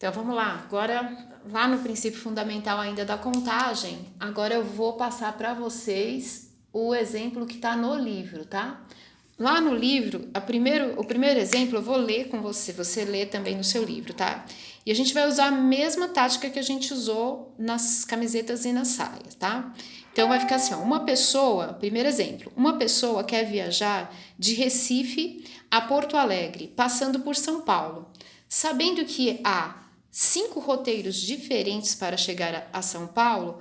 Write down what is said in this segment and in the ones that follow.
Então vamos lá, agora lá no princípio fundamental ainda da contagem, agora eu vou passar para vocês o exemplo que está no livro, tá? Lá no livro, o primeiro exemplo eu vou ler com você lê também no seu livro, tá? E a gente vai usar a mesma tática que a gente usou nas camisetas e nas saias, tá? Então vai ficar assim, ó, uma pessoa, primeiro exemplo, uma pessoa quer viajar de Recife a Porto Alegre, passando por São Paulo, sabendo que há 5 roteiros diferentes para chegar a São Paulo,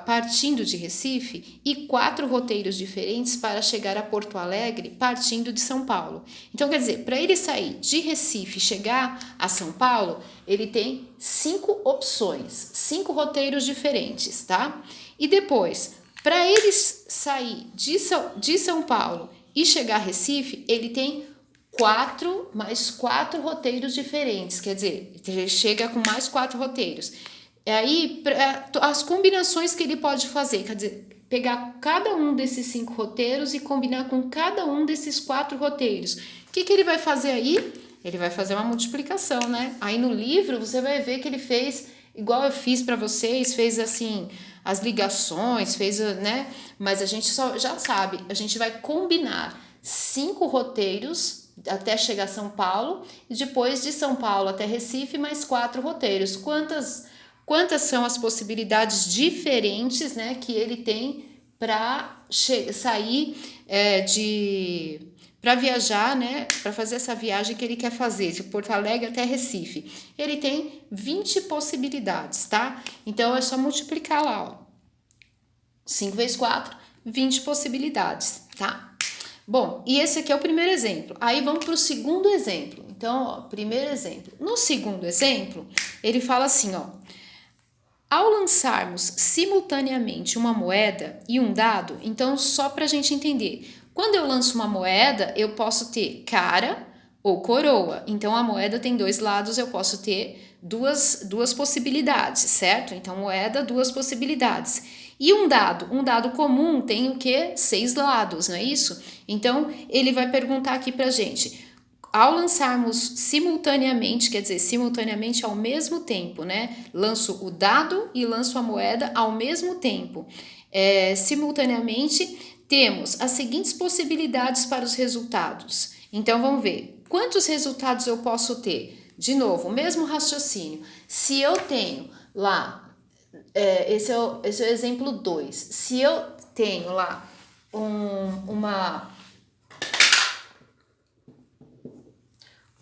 partindo de Recife, e 4 roteiros diferentes para chegar a Porto Alegre, partindo de São Paulo. Então, quer dizer, para ele sair de Recife e chegar a São Paulo, ele tem 5 opções, 5 roteiros diferentes, tá? E depois, para ele sair de São Paulo e chegar a Recife, ele tem mais quatro roteiros diferentes, quer dizer, ele chega com mais 4 roteiros. Aí, as combinações que ele pode fazer, quer dizer, pegar cada um desses 5 roteiros e combinar com cada um desses 4 roteiros. O que ele vai fazer aí? Ele vai fazer uma multiplicação, né? Aí no livro você vai ver que ele fez, igual eu fiz para vocês, fez assim, as ligações, fez, né? Mas a gente já sabe, a gente vai combinar 5 roteiros até chegar a São Paulo, e depois de São Paulo até Recife, mais 4 roteiros. Quantas são as possibilidades diferentes, né, que ele tem para sair para viajar, né, para fazer essa viagem que ele quer fazer, de Porto Alegre até Recife. Ele tem 20 possibilidades, tá? Então é só multiplicar lá, ó. 5 vezes 4, 20 possibilidades, tá? Bom, e esse aqui é o primeiro exemplo. Aí vamos para o segundo exemplo. Então, ó, primeiro exemplo. No segundo exemplo, ele fala assim, ó. Ao lançarmos simultaneamente uma moeda e um dado, então só para a gente entender, quando eu lanço uma moeda, eu posso ter cara ou coroa. Então a moeda tem 2 lados, eu posso ter duas possibilidades, certo? Então moeda, 2 possibilidades. E um dado comum tem o quê? 6 lados, não é isso? Então ele vai perguntar aqui pra gente. Ao lançarmos simultaneamente, quer dizer, simultaneamente ao mesmo tempo, né? Lanço o dado e lanço a moeda ao mesmo tempo. Simultaneamente, temos as seguintes possibilidades para os resultados. Então, vamos ver. Quantos resultados eu posso ter? De novo, o mesmo raciocínio. Se eu tenho lá, esse é o exemplo 2. Se eu tenho lá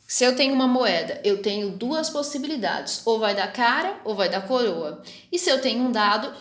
Se eu tenho uma moeda, eu tenho 2 possibilidades, ou vai dar cara ou vai dar coroa. E se eu tenho um dado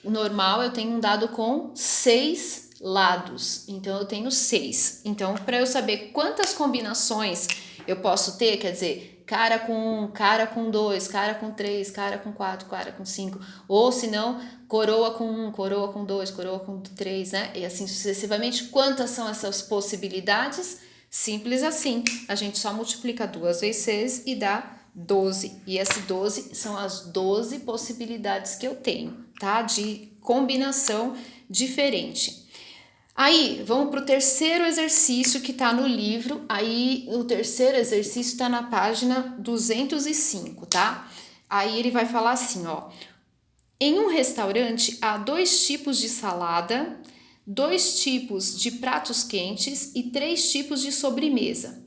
normal, eu tenho um dado com 6 lados, então eu tenho 6. Então, para eu saber quantas combinações eu posso ter, quer dizer, cara com 1, cara com 2, cara com 3, cara com 4, cara com 5, ou se não, coroa com 1, coroa com 2, coroa com 3, né? E assim sucessivamente. Quantas são essas possibilidades? Simples assim, a gente só multiplica 2 vezes 6 e dá 12. E essas 12 são as 12 possibilidades que eu tenho, tá? De combinação diferente. Aí, vamos para o terceiro exercício que está no livro. Aí, o terceiro exercício está na página 205, tá? Aí ele vai falar assim, ó. Em um restaurante há 2 tipos de salada, 2 tipos de pratos quentes e 3 tipos de sobremesa.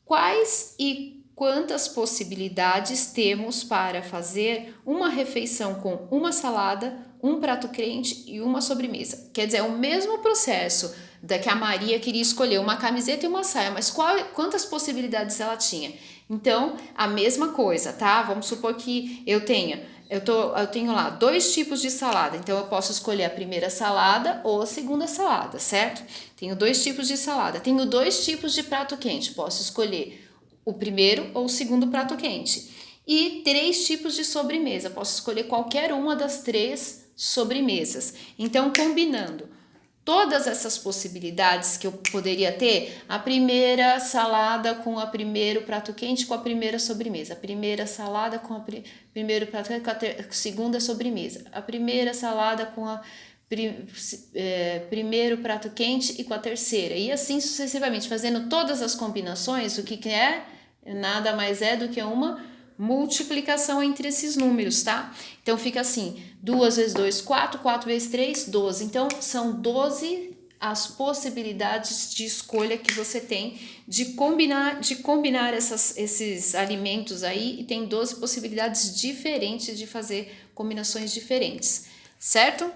Quais e quantas possibilidades temos para fazer uma refeição com uma salada, um prato quente e uma sobremesa? Quer dizer, é o mesmo processo da que a Maria queria escolher uma camiseta e uma saia, mas quantas possibilidades ela tinha? Então, a mesma coisa, tá? Vamos supor que eu tenho lá 2 tipos de salada, então eu posso escolher a primeira salada ou a segunda salada, certo? Tenho 2 tipos de salada, tenho 2 tipos de prato quente, posso escolher o primeiro ou o segundo prato quente. E 3 tipos de sobremesa, posso escolher qualquer uma das 3 sobremesas. Então, combinando todas essas possibilidades que eu poderia ter, a primeira salada com o primeiro prato quente com a primeira sobremesa, a primeira salada com o primeiro prato quente com a segunda sobremesa, a primeira salada com a primeiro prato quente e com a terceira, e assim sucessivamente, fazendo todas as combinações, o que é? Nada mais é do que uma multiplicação entre esses números, tá? Então fica assim, 2 vezes 2, 4, 4 vezes 3, 12. Então são 12 as possibilidades de escolha que você tem de combinar esses alimentos aí, e tem 12 possibilidades diferentes de fazer combinações diferentes, certo?